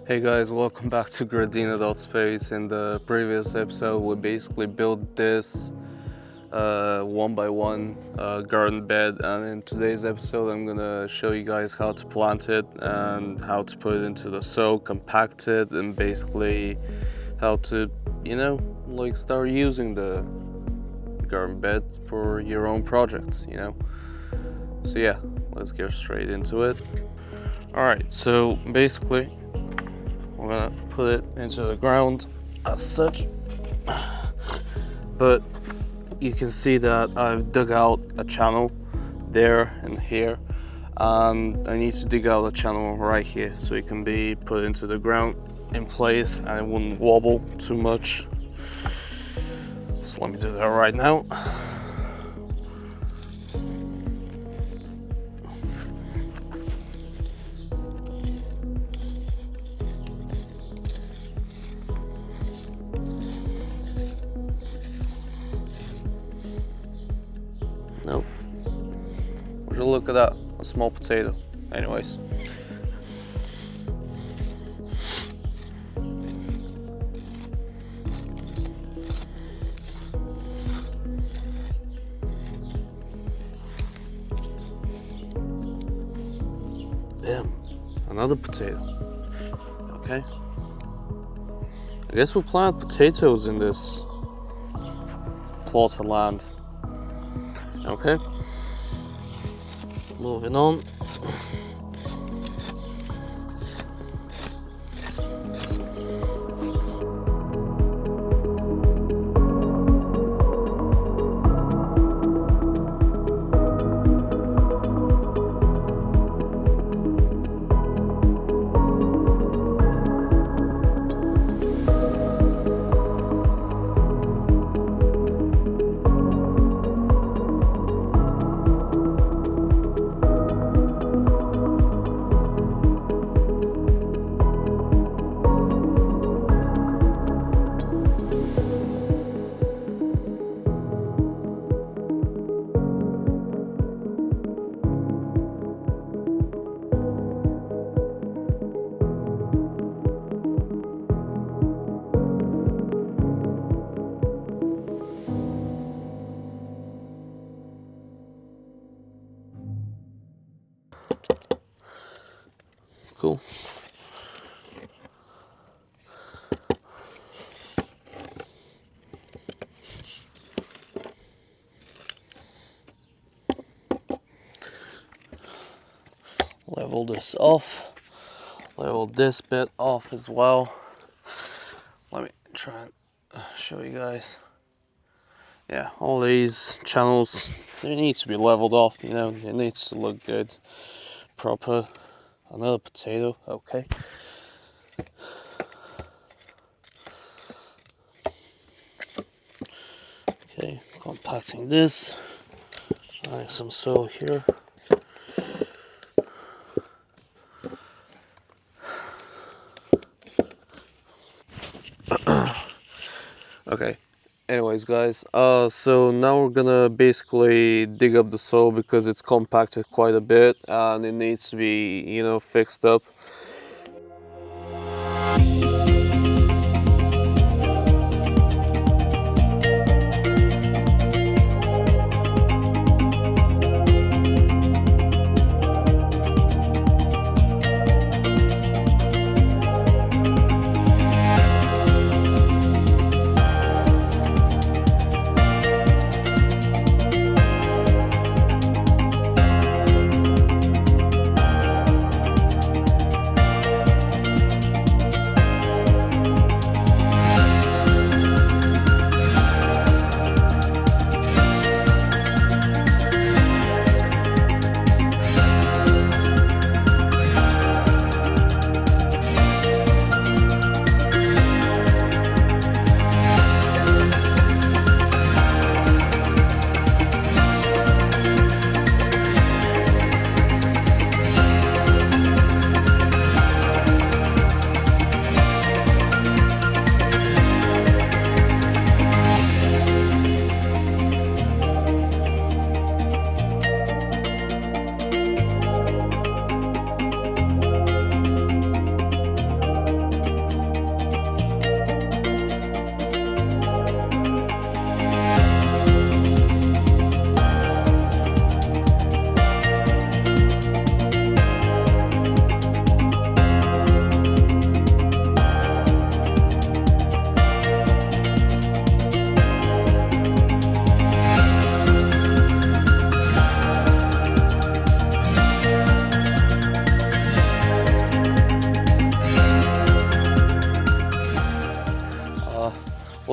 Hey guys, welcome back to Gradina.space. In the previous episode, we basically built this one by one garden bed, and in today's episode, I'm gonna show you guys how to plant it and how to put it into the soil, compact it, and basically how to, start using the garden bed for your own projects, So yeah, let's get straight into it. Alright, so basically, we're gonna put it into the ground as such, but you can see that I've dug out a channel there and here, and I need to dig out a channel right here so it can be put into the ground in place and it wouldn't wobble too much. So let me do that right now. Nope. Would you look at that? A small potato. Anyways. Damn. Another potato. Okay. I guess we'll plant potatoes in this plot of land. Okay, moving on. Cool. Level this off. Level this bit off as well. Let me try and show you guys. Yeah, all these channels, they need to be leveled off, it needs to look good, proper. Another potato, okay. Okay, compacting this. Adding some soil here. Okay. Anyways, guys, so now we're gonna basically dig up the soil because it's compacted quite a bit and it needs to be, fixed up.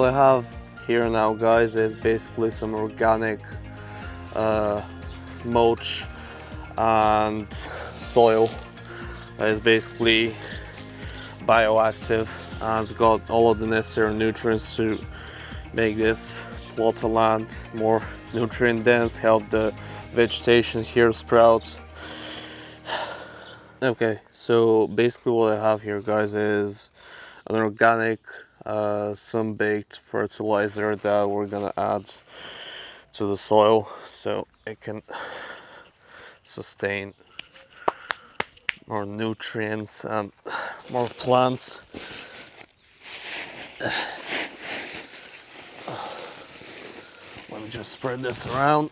what I have here now, guys, is basically some organic mulch and soil that is basically bioactive and it's got all of the necessary nutrients to make this plot of land more nutrient dense, help the vegetation here sprout. Okay, so basically what I have here, guys, is an organic sun-baked fertilizer that we're gonna add to the soil so it can sustain more nutrients and more plants. Let me just spread this around.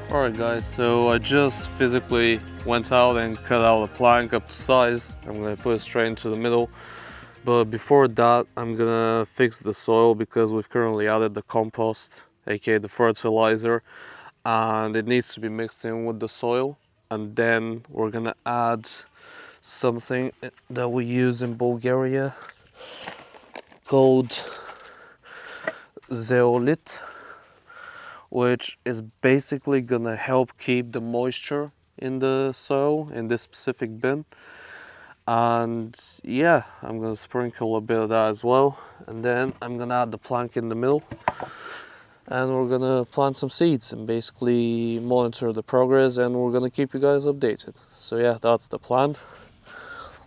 Alright guys, so I just physically went out and cut out a plank up to size. I'm gonna put it straight into the middle. But before that, I'm gonna fix the soil because we've currently added the compost, aka the fertilizer, and it needs to be mixed in with the soil. And then we're gonna add something that we use in Bulgaria called zeolite, which is basically gonna help keep the moisture in the soil in this specific bin. And yeah, I'm gonna sprinkle a bit of that as well, and then I'm gonna add the plank in the middle and we're gonna plant some seeds and basically monitor the progress, and we're gonna keep you guys updated. So yeah, that's the plan.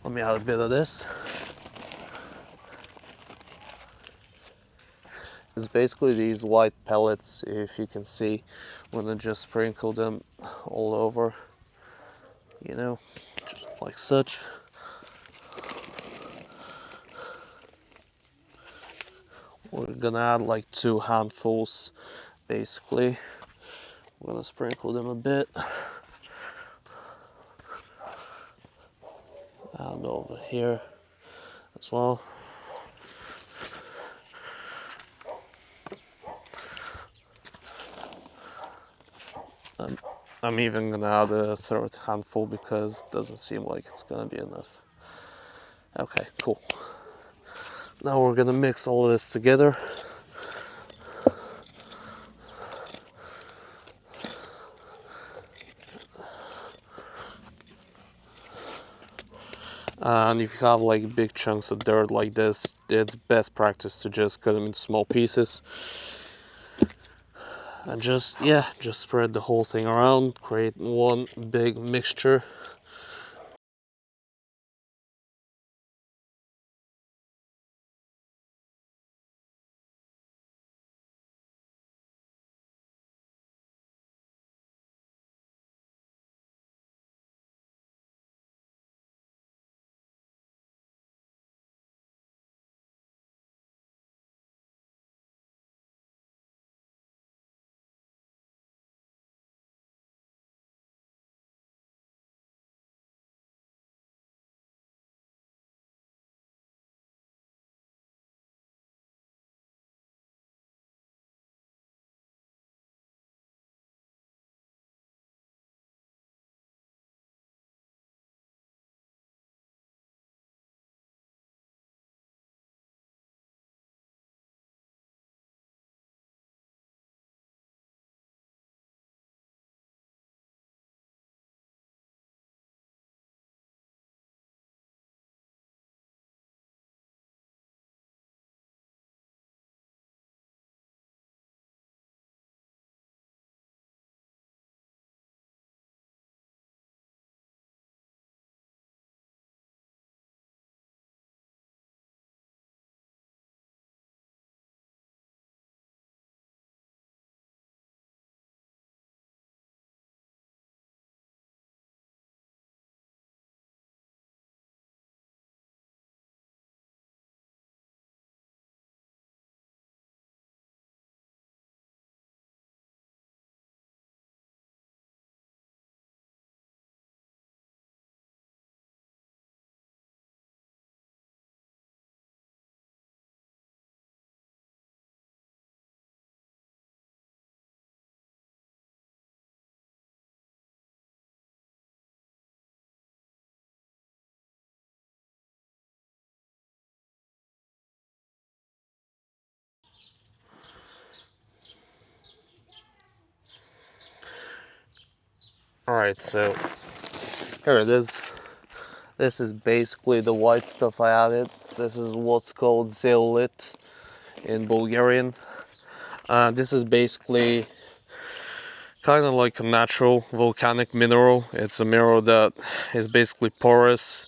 Let me add a bit of this. It's basically these white pellets, if you can see. I'm gonna just sprinkle them all over, you know, just like such. We're gonna add like 2 handfuls, basically. We're gonna sprinkle them a bit. And over here as well. I'm even gonna add a 3rd handful because it doesn't seem like it's gonna be enough. Okay, cool. Now we're gonna mix all of this together. And if you have like big chunks of dirt like this, it's best practice to just cut them into small pieces. And just spread the whole thing around, create one big mixture. Alright, so here it is. This is basically the white stuff I added. This is what's called zeolite in Bulgarian. This is basically kind of like a natural volcanic mineral. It's a mineral that is basically porous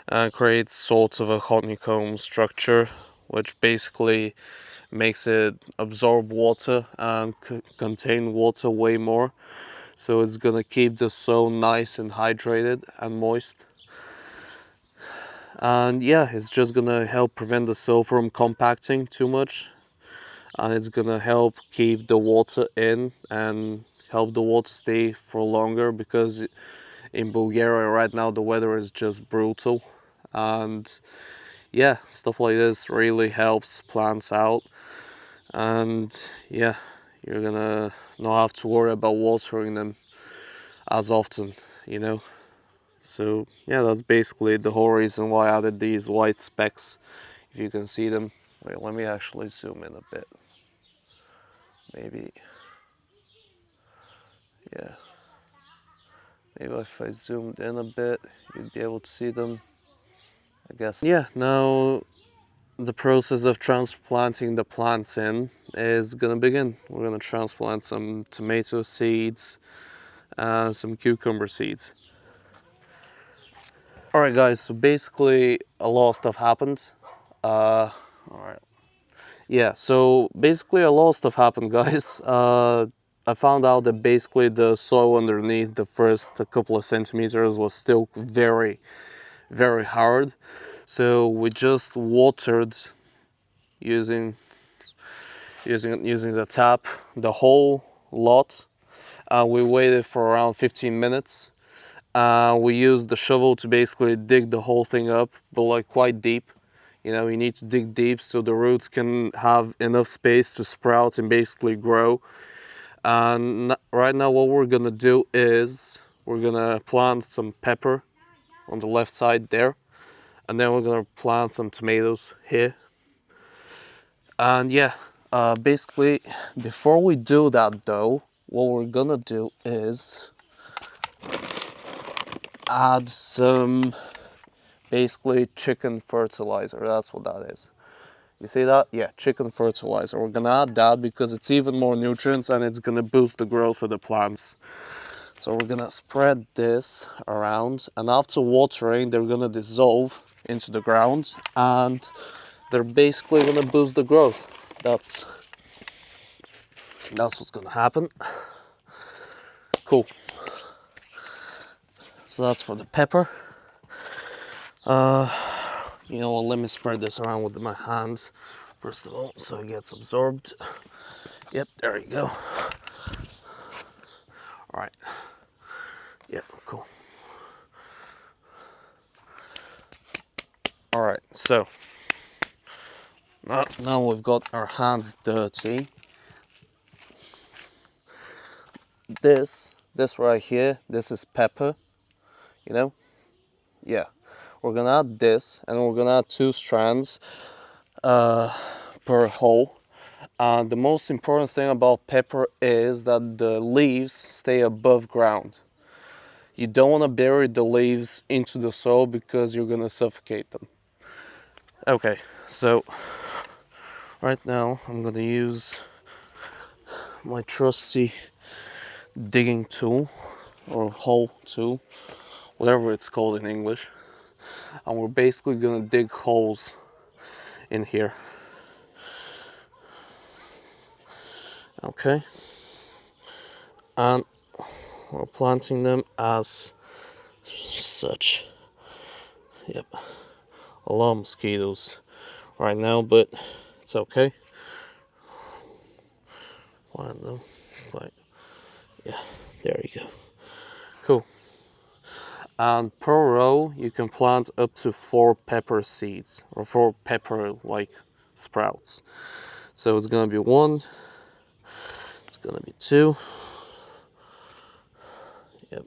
and creates sort of a honeycomb structure, which basically makes it absorb water and contain water way more. So it's gonna keep the soil nice and hydrated and moist. And yeah, it's just gonna help prevent the soil from compacting too much, and it's gonna help keep the water in and help the water stay for longer, because in Bulgaria right now the weather is just brutal. And yeah, stuff like this really helps plants out. And yeah, you're gonna not have to worry about watering them as often, you know. So yeah, that's basically the whole reason why I added these white specks, if you can see them. Wait, let me actually zoom in a bit. Maybe, yeah. Maybe if I zoomed in a bit, you'd be able to see them, I guess. Yeah, now the process of transplanting the plants in is gonna begin. We're gonna transplant some tomato seeds and some cucumber seeds. Alright guys, so basically a lot of stuff happened. Alright. Yeah, so basically a lot of stuff happened, guys. I found out that basically the soil underneath the first couple of centimeters was still very, very hard. So we just watered using the tap the whole lot. We waited for around 15 minutes. We used the shovel to basically dig the whole thing up, but like quite deep. You know, you need to dig deep so the roots can have enough space to sprout and basically grow. And right now what we're gonna do is we're gonna plant some pepper on the left side there, and then we're gonna plant some tomatoes here. And yeah, basically before we do that though, what we're gonna do is add some basically chicken fertilizer. That's what that is. You see that? Yeah, chicken fertilizer. We're gonna add that because it's even more nutrients and it's gonna boost the growth of the plants. So we're gonna spread this around, and after watering they're gonna dissolve into the ground and they're basically gonna boost the growth. That's what's gonna happen. Cool. So that's for the pepper. You know what, let me spread this around with my hands first of all so it gets absorbed. Yep, there you go. Alright. Yep, cool. Alright, so now we've got our hands dirty. This right here, this is pepper, you know? Yeah. We're gonna add this, and we're gonna add 2 strands per hole. The most important thing about pepper is that the leaves stay above ground. You don't want to bury the leaves into the soil because you're gonna suffocate them. Okay, so right now I'm gonna use my trusty digging tool or hole tool, whatever it's called in English, and we're basically gonna dig holes in here. Okay, and we're planting them as such. Yep, a lot of mosquitoes right now, but it's okay. Plant them, like, yeah, there you go. Cool. And per row you can plant up to 4 pepper seeds or 4 pepper like sprouts. So it's gonna be 1, it's gonna be 2. Yep.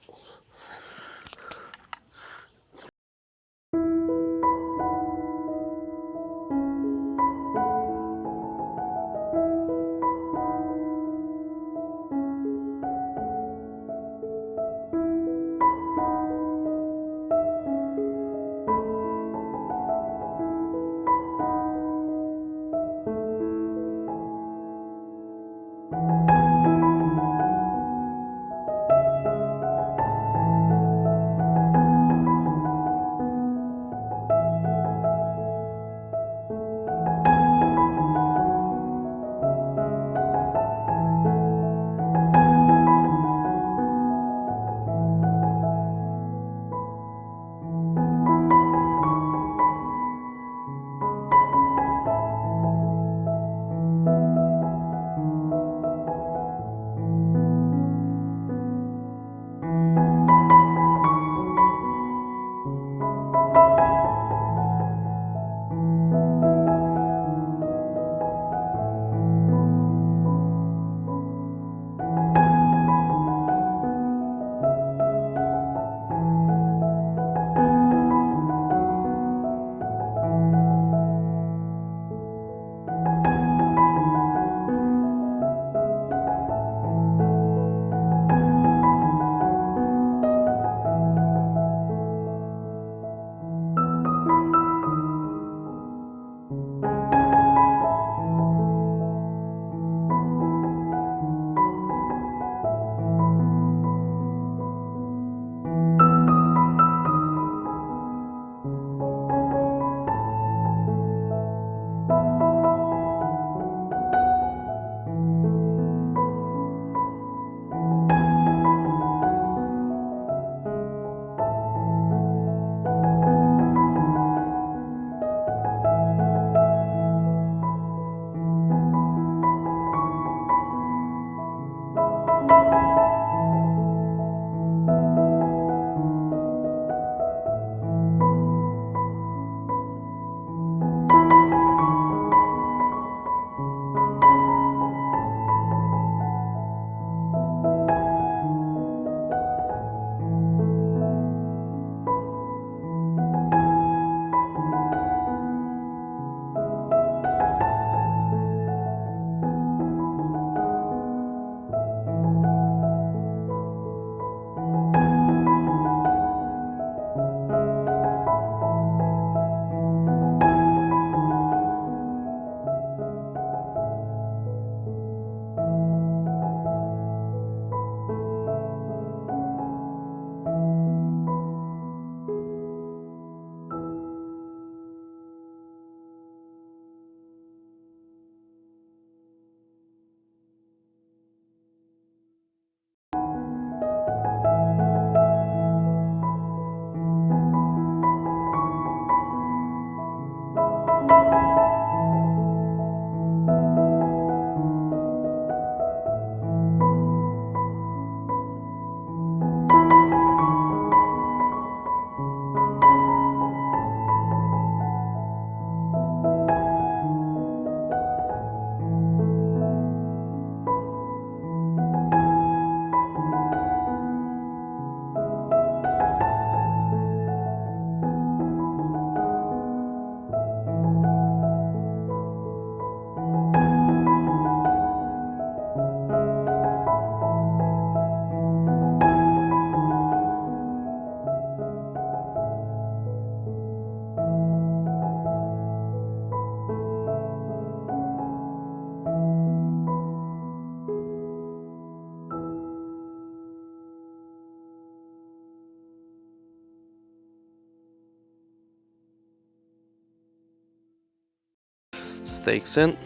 stakes in.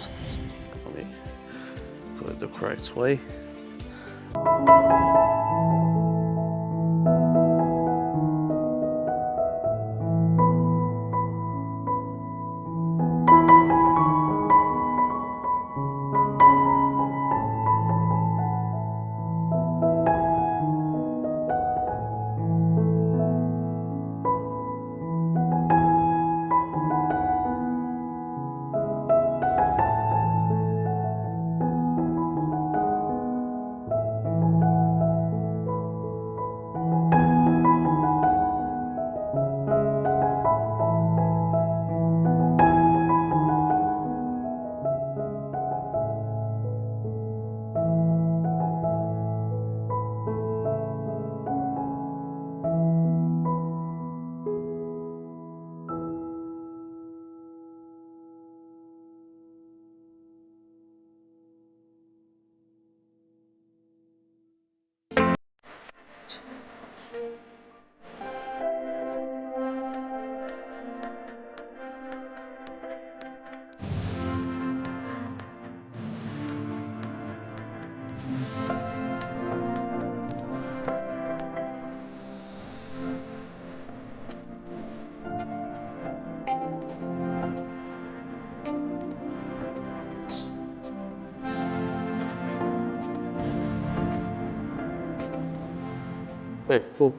Let me put it the correct way. Okay, cool.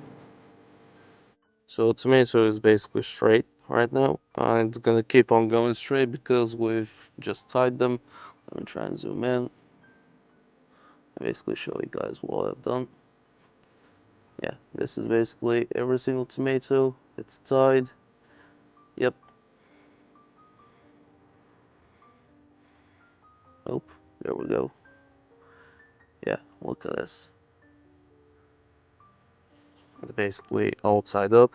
So tomato is basically straight right now, and it's gonna keep on going straight because we've just tied them. Let me try and zoom in. I basically show you guys what I've done. Yeah, this is basically every single tomato. It's tied. Yep. Oh, there we go. Yeah, look at this. It's basically all tied up.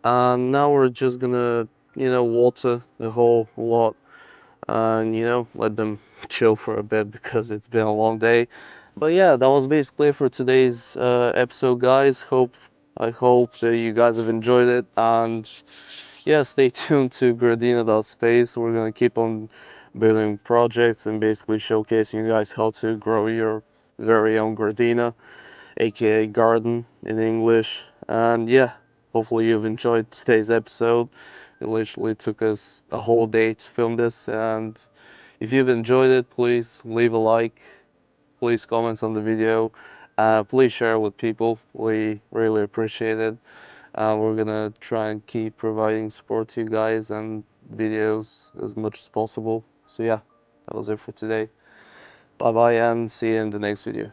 And now we're just gonna, water the whole lot and, let them chill for a bit because it's been a long day. But yeah, that was basically it for today's episode, guys. I hope that you guys have enjoyed it, and yeah, stay tuned to Gradina.space. We're gonna keep on building projects and basically showcasing you guys how to grow your very own Gradina, aka garden in English. And yeah, hopefully you've enjoyed today's episode. It literally took us a whole day to film this, and if you've enjoyed it, please leave a like, please comment on the video, please share with people. We really appreciate it. We're gonna try and keep providing support to you guys and videos as much as possible. So yeah, that was it for today. Bye bye and see you in the next video.